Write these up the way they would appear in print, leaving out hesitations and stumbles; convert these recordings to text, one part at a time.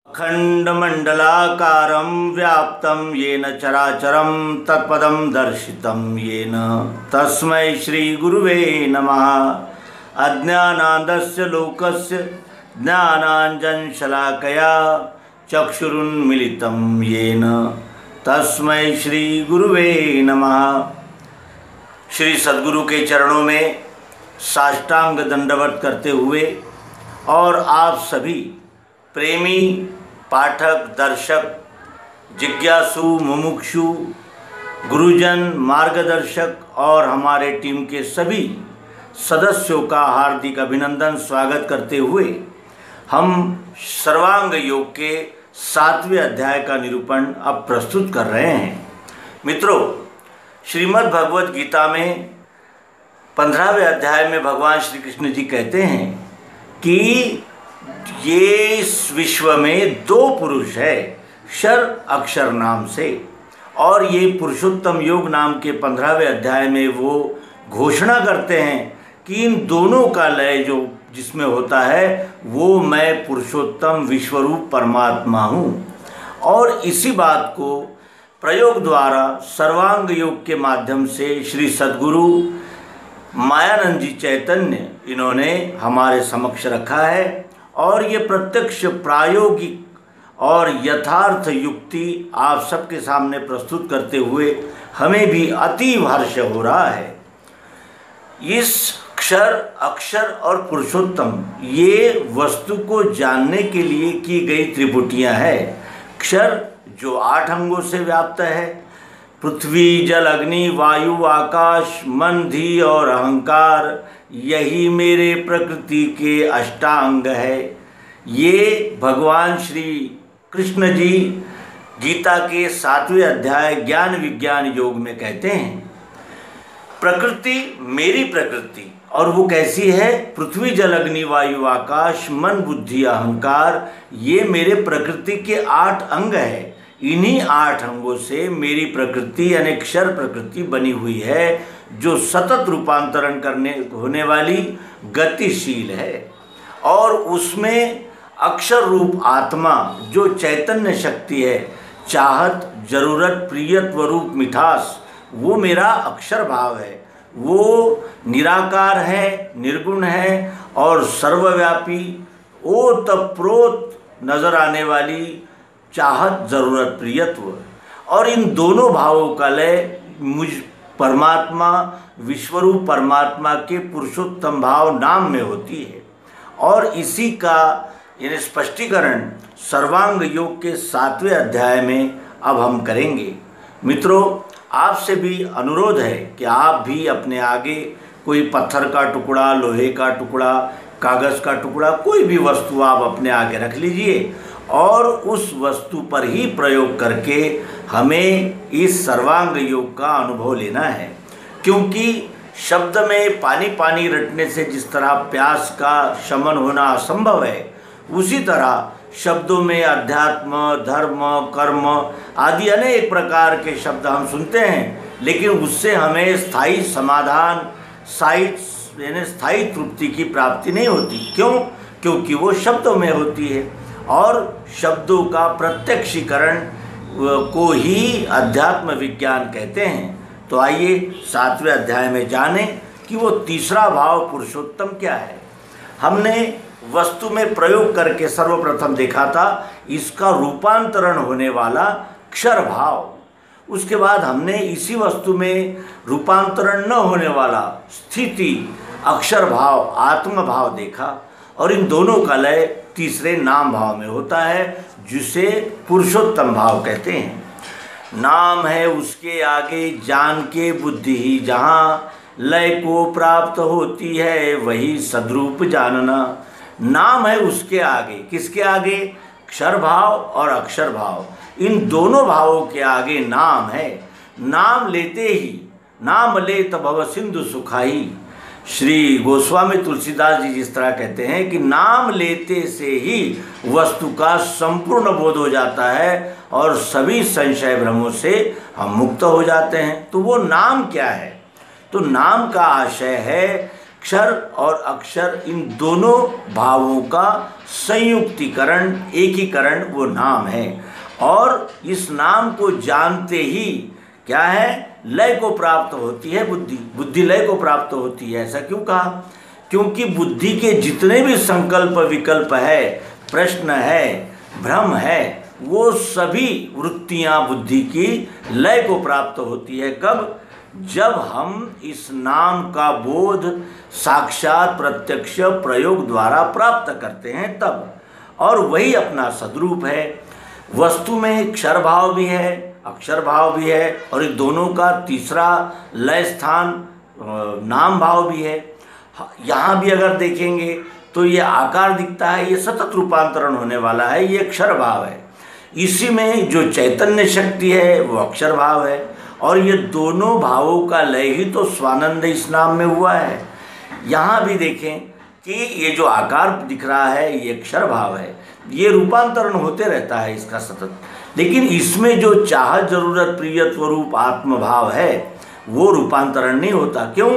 अखंडमंडलाकारं व्याप्तं येन चराचरं तत्पदं दर्शितं येन तस्मै श्री गुरुवे नमः। अज्ञानान्दस्य लोकस्य ज्ञानाञ्जनशलाकया चक्षुरुन्मीलितं येन तस्मै श्री गुरुवे नमः। श्री सद्गुरु के चरणों में साष्टांग दंडवत करते हुए और आप सभी प्रेमी पाठक दर्शक जिज्ञासु मुमुक्षु गुरुजन मार्गदर्शक और हमारे टीम के सभी सदस्यों का हार्दिक अभिनंदन स्वागत करते हुए हम सर्वांग योग के 7वें अध्याय का निरूपण अब प्रस्तुत कर रहे हैं। मित्रों, श्रीमद् भगवद गीता में 15वें अध्याय में भगवान श्री कृष्ण जी कहते हैं कि ये इस विश्व में दो पुरुष है, क्षर अक्षर नाम से, और ये पुरुषोत्तम योग नाम के 15वें अध्याय में वो घोषणा करते हैं कि इन दोनों का लय जो जिसमें होता है वो मैं पुरुषोत्तम विश्वरूप परमात्मा हूँ। और इसी बात को प्रयोग द्वारा सर्वांग योग के माध्यम से श्री सद्गुरु मायानंद जी चैतन्य इन्होंने हमारे समक्ष रखा है। और ये प्रत्यक्ष प्रायोगिक और यथार्थ युक्ति आप सबके सामने प्रस्तुत करते हुए हमें भी अतीव हर्ष हो रहा है। इस क्षर अक्षर और पुरुषोत्तम ये वस्तु को जानने के लिए की गई त्रिपुटियाँ है। क्षर जो 8 अंगों से व्याप्त है, पृथ्वी जल अग्नि वायु आकाश मन धी और अहंकार, यही मेरे प्रकृति के अष्टांग है। ये भगवान श्री कृष्ण जी गीता के 7वें अध्याय ज्ञान विज्ञान योग में कहते हैं। प्रकृति मेरी प्रकृति, और वो कैसी है? पृथ्वी जल अग्नि वायु आकाश मन बुद्धि अहंकार, ये मेरे प्रकृति के 8 अंग है। इन्हीं 8 अंगों से मेरी प्रकृति यानी क्षर प्रकृति बनी हुई है, जो सतत रूपांतरण करने होने वाली गतिशील है। और उसमें अक्षर रूप आत्मा जो चैतन्य शक्ति है, चाहत जरूरत प्रियत्व रूप मिठास, वो मेरा अक्षर भाव है। वो निराकार है, निर्गुण है और सर्वव्यापी ओतप्रोत नजर आने वाली चाहत जरूरत प्रियत्व। और इन दोनों भावों का लय मुझ परमात्मा विश्वरूप परमात्मा के पुरुषोत्तम भाव नाम में होती है। और इसी का यानी स्पष्टीकरण सर्वांग योग के 7वें अध्याय में अब हम करेंगे। मित्रों, आपसे भी अनुरोध है कि आप भी अपने आगे कोई पत्थर का टुकड़ा, लोहे का टुकड़ा, कागज़ का टुकड़ा, कोई भी वस्तु आप अपने आगे रख लीजिए और उस वस्तु पर ही प्रयोग करके हमें इस सर्वांग योग का अनुभव लेना है। क्योंकि शब्द में पानी पानी रटने से जिस तरह प्यास का शमन होना असंभव है, उसी तरह शब्दों में अध्यात्म धर्म कर्म आदि अनेक प्रकार के शब्द हम सुनते हैं, लेकिन उससे हमें स्थायी समाधान स्थायी तृप्ति की प्राप्ति नहीं होती। क्यों? क्योंकि वो शब्दों में होती है और शब्दों का प्रत्यक्षीकरण को ही अध्यात्म विज्ञान कहते हैं। तो आइए 7वें अध्याय में जानें कि वो तीसरा भाव पुरुषोत्तम क्या है। हमने वस्तु में प्रयोग करके सर्वप्रथम देखा था इसका रूपांतरण होने वाला क्षर भाव। उसके बाद हमने इसी वस्तु में रूपांतरण न होने वाला स्थिति अक्षर भाव आत्म भाव देखा। और इन दोनों का लय तीसरे नाम भाव में होता है, जिसे पुरुषोत्तम भाव कहते हैं। नाम है उसके आगे जान के बुद्धि ही जहाँ, लय को प्राप्त होती है वही सद्रूप जानना। नाम है उसके आगे, किसके आगे? क्षर भाव और अक्षर भाव, इन दोनों भावों के आगे नाम है। नाम लेते ही नाम ले तब भव सिंधु सुखाई। श्री गोस्वामी तुलसीदास जी जिस तरह कहते हैं कि नाम लेते से ही वस्तु का संपूर्ण बोध हो जाता है और सभी संशय भ्रमों से हम मुक्त हो जाते हैं। तो वो नाम क्या है? तो नाम का आशय है क्षर और अक्षर इन दोनों भावों का संयुक्तिकरण, एकीकरण वो नाम है। और इस नाम को जानते ही क्या है, लय को प्राप्त होती है बुद्धि, बुद्धि लय को प्राप्त होती है। ऐसा क्यों कहा? क्योंकि बुद्धि के जितने भी संकल्प विकल्प है, प्रश्न है, भ्रम है, वो सभी वृत्तियां बुद्धि की लय को प्राप्त होती है। कब? जब हम इस नाम का बोध साक्षात प्रत्यक्ष प्रयोग द्वारा प्राप्त करते हैं तब। और वही अपना सद्रूप है। वस्तु में क्षर भाव भी है, अक्षर भाव भी है, और इन दोनों का तीसरा लय स्थान नाम भाव भी है। यहाँ भी अगर देखेंगे तो ये आकार दिखता है, ये सतत रूपांतरण होने वाला है, ये क्षर भाव है। इसी में जो चैतन्य शक्ति है वो अक्षर भाव है। और ये दोनों भावों का लय ही तो स्वानंद इस नाम में हुआ है। यहाँ भी देखें कि ये जो आकार दिख रहा है ये अक्षर भाव है, ये रूपांतरण होते रहता है इसका सतत। लेकिन इसमें जो चाह जरूरत प्रियत्व रूप आत्म भाव है वो रूपांतरण नहीं होता। क्यों?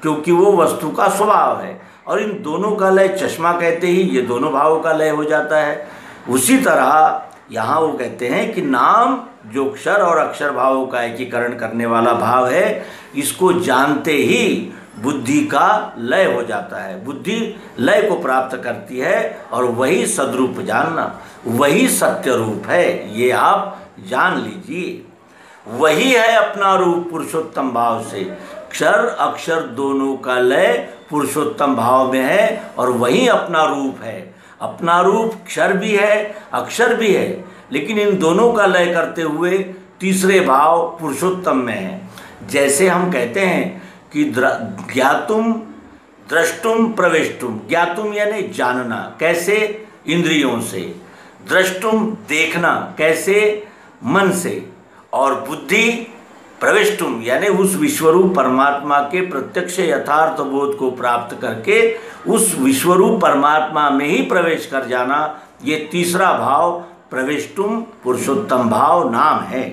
क्योंकि वो वस्तु का स्वभाव है। और इन दोनों का लय चश्मा कहते ही ये दोनों भावों का लय हो जाता है। उसी तरह यहाँ वो कहते हैं कि नाम जो क्षर और अक्षर भावों का एकीकरण करने वाला भाव है, इसको जानते ही बुद्धि का लय हो जाता है, बुद्धि लय को प्राप्त करती है। और वही सद्रूप जानना, वही सत्य रूप है, ये आप जान लीजिए। वही है अपना रूप पुरुषोत्तम भाव से। क्षर अक्षर दोनों का लय पुरुषोत्तम भाव में है और वही अपना रूप है। अपना रूप क्षर भी है, अक्षर भी है, लेकिन इन दोनों का लय करते हुए तीसरे भाव पुरुषोत्तम में है। जैसे हम कहते हैं कि ज्ञातुम द्रष्टुम प्रविष्टुम। ज्ञातुम यानी जानना, कैसे? इंद्रियों से। द्रष्टुम देखना, कैसे? मन से। और बुद्धि प्रविष्टुम यानी उस विश्वरूप परमात्मा के प्रत्यक्ष यथार्थ बोध को प्राप्त करके उस विश्वरूप परमात्मा में ही प्रवेश कर जाना, ये तीसरा भाव प्रविष्टुम पुरुषोत्तम भाव नाम है।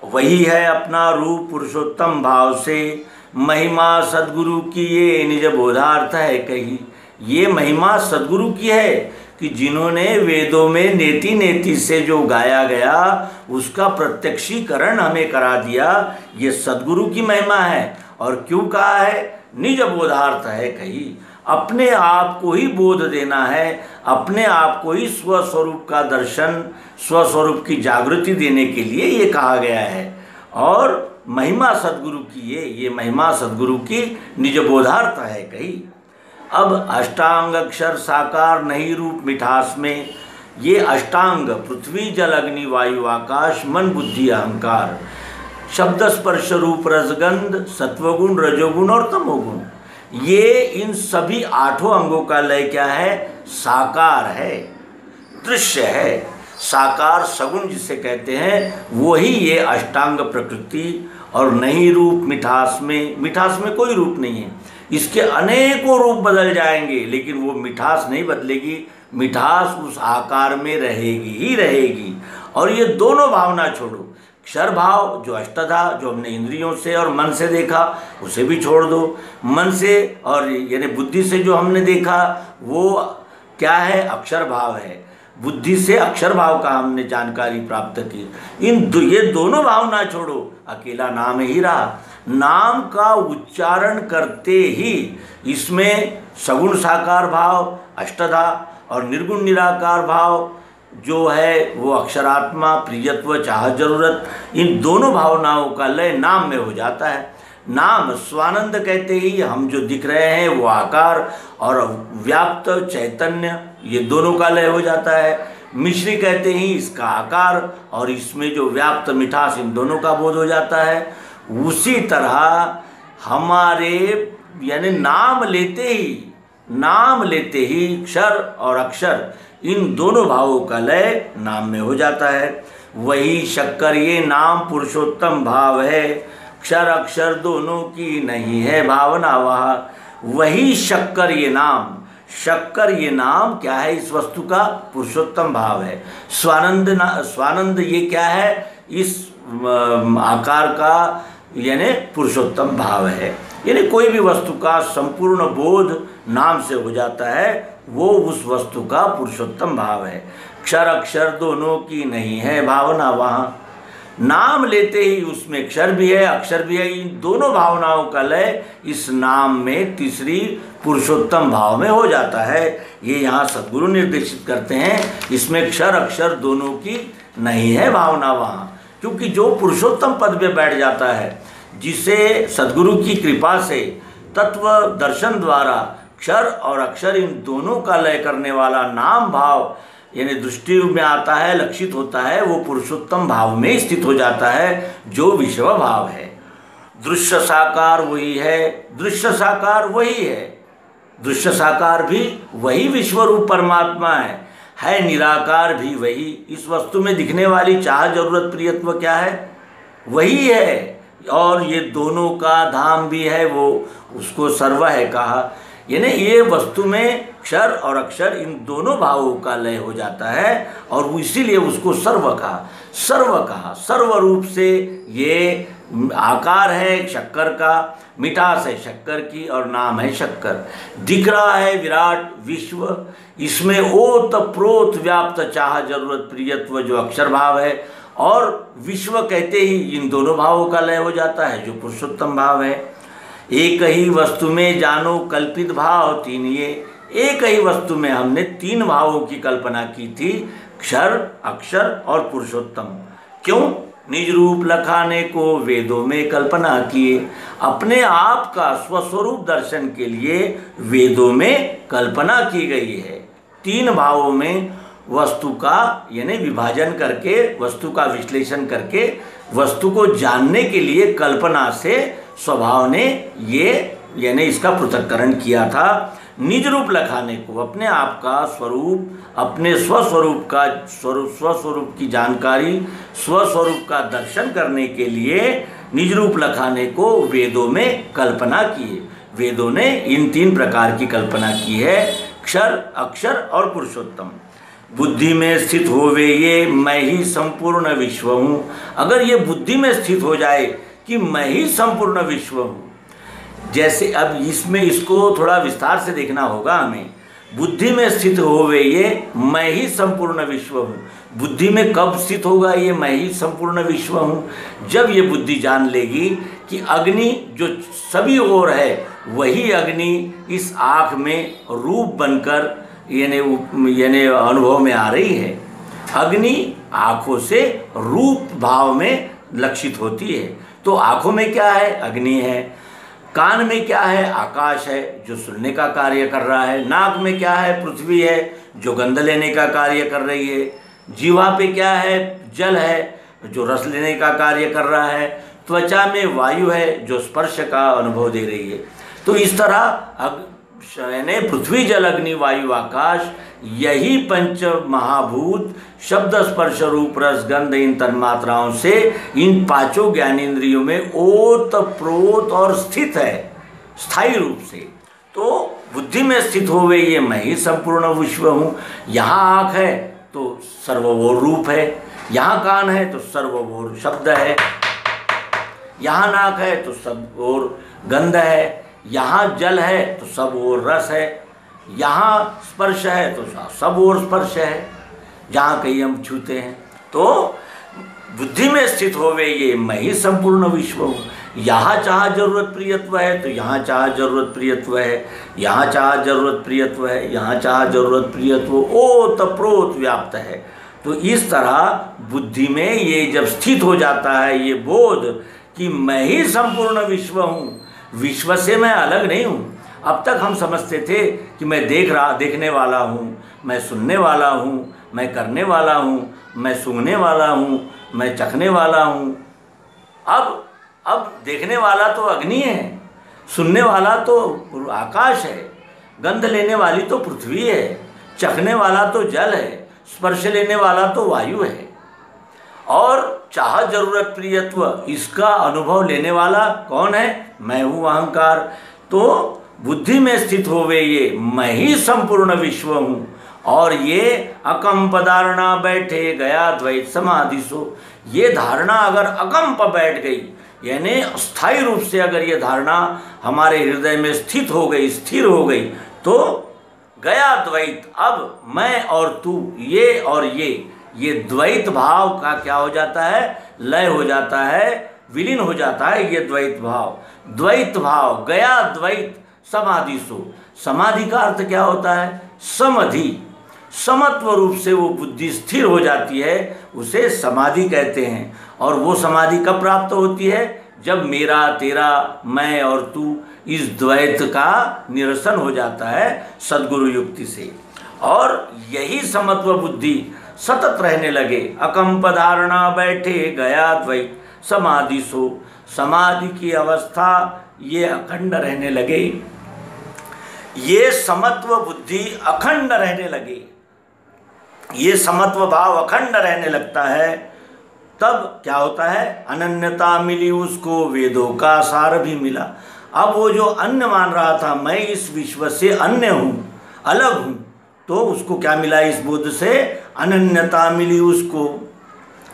वही है अपना रूप पुरुषोत्तम भाव से। महिमा सद्गुरु की ये निज बोधार्थ है कही। ये महिमा सद्गुरु की है कि जिन्होंने वेदों में नेति नेति से जो गाया गया उसका प्रत्यक्षीकरण हमें करा दिया, ये सद्गुरु की महिमा है। और क्यों कहा है? निज बोधार्थ है कही। अपने आप को ही बोध देना है, अपने आप को ही स्वस्वरूप का दर्शन, स्वस्वरूप की जागृति देने के लिए ये कहा गया है। और महिमा सद्गुरु की ये महिमा सद्गुरु की निज बोधार्थ है कही। अब अष्टांग अक्षर साकार नहीं रूप मिठास में, ये अष्टांग पृथ्वी जल अग्नि वायु आकाश मन बुद्धि अहंकार, शब्द स्पर्श रूप रसगंध सत्वगुण रजोगुण और तमोगुण, ये इन सभी आठों अंगों का लय क्या है? साकार है, दृश्य है। साकार सगुण जिसे कहते हैं वही ये अष्टांग प्रकृति। और नहीं रूप मिठास में, मिठास में कोई रूप नहीं है, इसके अनेकों रूप बदल जाएंगे लेकिन वो मिठास नहीं बदलेगी, मिठास उस आकार में रहेगी ही रहेगी। और ये दोनों भावना छोड़ो, क्षर भाव जो अष्टधा, जो हमने इंद्रियों से और मन से देखा उसे भी छोड़ दो। मन से और यानी बुद्धि से जो हमने देखा वो क्या है? अक्षर भाव है। बुद्धि से अक्षर भाव का हमने जानकारी प्राप्त की। ये दोनों भाव ना छोड़ो, अकेला नाम ही रहा। नाम का उच्चारण करते ही इसमें सगुण साकार भाव अष्टधा और निर्गुण निराकार भाव जो है वो अक्षरात्मा प्रियत्व चाह जरूरत, इन दोनों भावनाओं का लय नाम में हो जाता है। नाम स्वानंद कहते ही हम जो दिख रहे हैं वो आकार और व्याप्त चैतन्य, ये दोनों का लय हो जाता है। मिश्री कहते ही इसका आकार और इसमें जो व्याप्त मिठास, इन दोनों का बोध हो जाता है। उसी तरह हमारे यानी नाम लेते ही क्षर और अक्षर इन दोनों भावों का लय नाम में हो जाता है। वही शक्कर ये नाम पुरुषोत्तम भाव है, क्षर अक्षर दोनों की नहीं है भावना वह। वही शक्कर ये नाम, शक्कर ये नाम क्या है? इस वस्तु का पुरुषोत्तम भाव है। स्वानंद ये क्या है? इस आकार का यानी पुरुषोत्तम भाव है। यानी कोई भी वस्तु का संपूर्ण बोध नाम से हो जाता है, वो उस वस्तु का पुरुषोत्तम भाव है। क्षर अक्षर दोनों की नहीं है भावना वहाँ, नाम लेते ही उसमें क्षर भी है अक्षर भी है, इन दोनों भावनाओं का लय इस नाम में तीसरी पुरुषोत्तम भाव में हो जाता है। ये यहाँ सद्गुरु निर्देशित करते हैं, इसमें क्षर अक्षर दोनों की नहीं है भावना वहाँ, क्योंकि जो पुरुषोत्तम पद में बैठ जाता है, जिसे सद्गुरु की कृपा से तत्व दर्शन द्वारा क्षर और अक्षर इन दोनों का लय करने वाला नाम भाव यानी दृष्टि में आता है, लक्षित होता है, वो पुरुषोत्तम भाव में स्थित हो जाता है, जो विश्व भाव है। दृश्य साकार वही है, दृश्य साकार वही है, दृश्य साकार भी वही विश्वरूप परमात्मा है निराकार भी वही। इस वस्तु में दिखने वाली चाह जरूरत प्रियत्व क्या है, वही है, और ये दोनों का धाम भी है, वो उसको सर्व है कहा। यानी ये वस्तु में क्षर और अक्षर इन दोनों भावों का लय हो जाता है, और वो इसीलिए उसको सर्व कहा। सर्व रूप से ये आकार है शक्कर का, मिठास है शक्कर की, और नाम है शक्कर। दिख रहा है विराट विश्व, इसमें ओत प्रोत व्याप्त चाह जरूरत प्रियत्व जो अक्षर भाव है, और विश्व कहते ही इन दोनों भावों का लय हो जाता है, जो पुरुषोत्तम भाव है। एक ही वस्तु में जानो कल्पित भाव तीन, ये एक ही वस्तु में हमने तीन भावों की कल्पना की थी, क्षर अक्षर और पुरुषोत्तम। क्यों? निज रूप लखाने को वेदों में कल्पना किए, अपने आप का स्वस्वरूप दर्शन के लिए वेदों में कल्पना की गई है। तीन भावों में वस्तु का यानी विभाजन करके, वस्तु का विश्लेषण करके, वस्तु को जानने के लिए कल्पना से स्वभाव ने ये यानी इसका पृथक्करण किया था। निज रूप लखाने को, अपने आप का स्वरूप, अपने स्वस्वरूप का स्वस्वरूप की जानकारी, स्वस्वरूप का दर्शन करने के लिए निज रूप लखाने को वेदों में कल्पना किए। वेदों ने इन तीन प्रकार की कल्पना की है, क्षर अक्षर और पुरुषोत्तम। बुद्धि में स्थित होवे ये मैं ही संपूर्ण विश्व हूँ। अगर ये बुद्धि में स्थित हो जाए कि मैं ही संपूर्ण विश्व हूँ, जैसे अब इसमें इसको थोड़ा विस्तार से देखना होगा हमें। बुद्धि में स्थित होवे ये मैं ही संपूर्ण विश्व हूँ, बुद्धि में कब स्थित होगा ये मैं ही संपूर्ण विश्व हूँ? जब ये बुद्धि जान लेगी कि अग्नि जो सभी ओर है, वही अग्नि इस आँख में रूप बनकर यानी अनुभव में आ रही है। अग्नि आँखों से रूप भाव में लक्षित होती है, तो आँखों में क्या है? अग्नि है। कान में क्या है? आकाश है, जो सुनने का कार्य कर रहा है। नाक में क्या है? पृथ्वी है, जो गंध लेने का कार्य कर रही है। जीवा पे क्या है? जल है, जो रस लेने का कार्य कर रहा है। त्वचा में वायु है, जो स्पर्श का अनुभव दे रही है। तो इस तरह यानी पृथ्वी जल अग्नि वायु आकाश, यही पंच महाभूत शब्द स्पर्श रूप रस गंध इन तन्मात्राओं से इन पांचों ज्ञानेंद्रियों में ओत प्रोत और स्थित है स्थायी रूप से। तो बुद्धि में स्थित होवे ये मैं ही संपूर्ण विश्व हूँ। यहाँ आँख है तो सर्वोर रूप है, यहाँ कान है तो सर्वोर शब्द है, यहाँ नाक है तो सब ओर गंध है, यहाँ जल है तो सब ओर रस है, यहाँ स्पर्श है तो सब ओर स्पर्श है, जहाँ कहीं हम छूते हैं। तो बुद्धि में स्थित होवे ये मैं ही संपूर्ण विश्व हूँ। यहाँ चाह जरूरत प्रियत्व है तो यहाँ चाह जरूरत प्रियत्व है, यहाँ चाह जरूरत प्रियत्व है, यहाँ चाह जरूरत प्रियत्व ओत प्रोत व्याप्त है। तो इस तरह बुद्धि में ये जब स्थित हो जाता है ये बोध कि मैं ही संपूर्ण विश्व हूँ, विश्व से मैं अलग नहीं हूँ। अब तक हम समझते थे कि मैं देखने वाला हूँ, मैं सुनने वाला हूँ, मैं करने वाला हूँ, मैं सूंघने वाला हूँ, मैं चखने वाला हूँ। अब देखने वाला तो अग्नि है, सुनने वाला तो आकाश है, गंध लेने वाली तो पृथ्वी है, चखने वाला तो जल है, स्पर्श लेने वाला तो वायु है, और चाह जरूरत प्रियत्व इसका अनुभव लेने वाला कौन है? मैं हूँ अहंकार। तो बुद्धि में स्थित होवे ये मैं ही संपूर्ण विश्व हूँ, और ये अकंप धारणा बैठे गया द्वैत समाधि सो। ये धारणा अगर अकंप बैठ गई, यानी स्थायी रूप से अगर ये धारणा हमारे हृदय में स्थित हो गई, स्थिर हो गई, तो गया द्वैत। अब मैं और तू, ये और ये द्वैत भाव का क्या हो जाता है, लय हो जाता है, विलीन हो जाता है। ये द्वैत भाव गया द्वैत समाधि सो। समाधि का अर्थ क्या होता है, समधि, समत्व रूप से वो बुद्धि स्थिर हो जाती है, उसे समाधि कहते हैं। और वो समाधि कब प्राप्त होती है, जब मेरा तेरा, मैं और तू, इस द्वैत का निरसन हो जाता है सद्गुरु युक्ति से। और यही समत्व बुद्धि सतत रहने लगे। अकंप धारणा बैठे गया द्वैत समाधि सो। समाधि की अवस्था ये अखंड रहने लगे, ये समत्व बुद्धि अखंड रहने लगे, ये समत्व भाव अखंड रहने लगता है। तब क्या होता है, अनन्यता मिली उसको, वेदों का सार भी मिला। अब वो जो अन्य मान रहा था, मैं इस विश्व से अन्य हूँ, अलग हूँ, तो उसको क्या मिला, इस बोध से अनन्यता मिली उसको।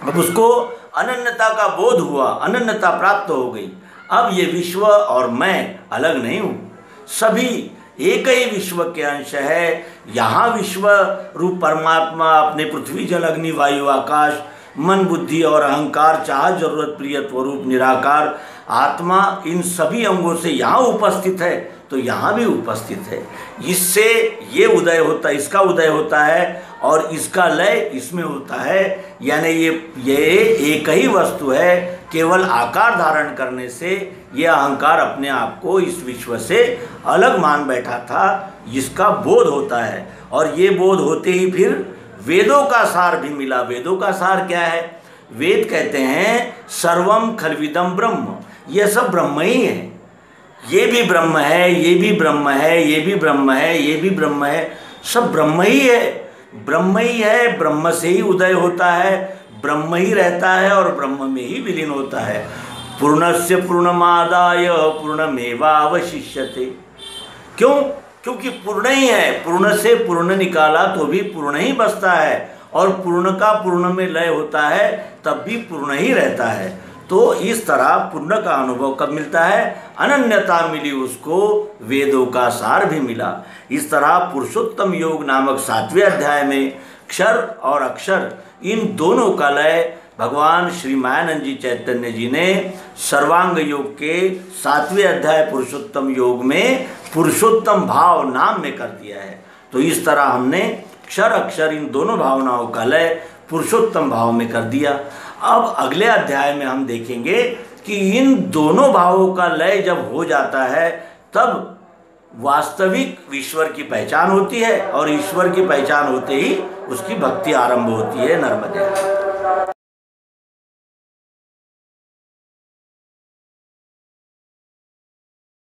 अब उसको अनन्यता का बोध हुआ, अनन्यता प्राप्त हो गई। अब ये विश्व और मैं अलग नहीं हूँ, सभी एक ही विश्व के अंश है। यहाँ विश्व रूप परमात्मा अपने पृथ्वी जल अग्नि वायु आकाश मन बुद्धि और अहंकार चाह जरूरत प्रियत्व रूप निराकार आत्मा, इन सभी अंगों से यहाँ उपस्थित है, तो यहाँ भी उपस्थित है। इससे ये उदय होता है, इसका उदय होता है और इसका लय इसमें होता है। यानी ये एक ही वस्तु है, केवल आकार धारण करने से ये अहंकार अपने आप को इस विश्व से अलग मान बैठा था, इसका बोध होता है। और ये बोध होते ही फिर वेदों का सार भी मिला। वेदों का सार क्या है, वेद कहते हैं सर्वम खल्विदम ब्रह्म, ये सब ब्रह्म ही है, ये भी ब्रह्म है, ये भी ब्रह्म है, ये भी ब्रह्म है, ये भी ब्रह्म है, सब ब्रह्म ही है, ब्रह्म ही है। ब्रह्म से ही उदय होता है, ब्रह्म ही रहता है और ब्रह्म में ही विलीन होता है। पूर्णस्य पूर्णमादाय पूर्णमेवावशिष्यते। क्यों, क्योंकि पूर्ण ही है, पूर्ण से पूर्ण निकाला तो भी पूर्ण ही बचता है, और पूर्ण का पूर्ण में लय होता है तब भी पूर्ण ही रहता है। तो इस तरह पूर्ण का अनुभव कब मिलता है, अनन्यता मिली उसको, वेदों का सार भी मिला। इस तरह पुरुषोत्तम योग नामक 7वें अध्याय में क्षर और अक्षर इन दोनों का लय भगवान श्री मायानंद जी चैतन्य जी ने सर्वांग योग के 7वें अध्याय पुरुषोत्तम योग में पुरुषोत्तम भाव नाम में कर दिया है। तो इस तरह हमने क्षर अक्षर इन दोनों भावनाओं का लय पुरुषोत्तम भाव में कर दिया। अब अगले अध्याय में हम देखेंगे कि इन दोनों भावों का लय जब हो जाता है तब वास्तविक ईश्वर की पहचान होती है, और ईश्वर की पहचान होते ही उसकी भक्ति आरंभ होती है। नर्मदे।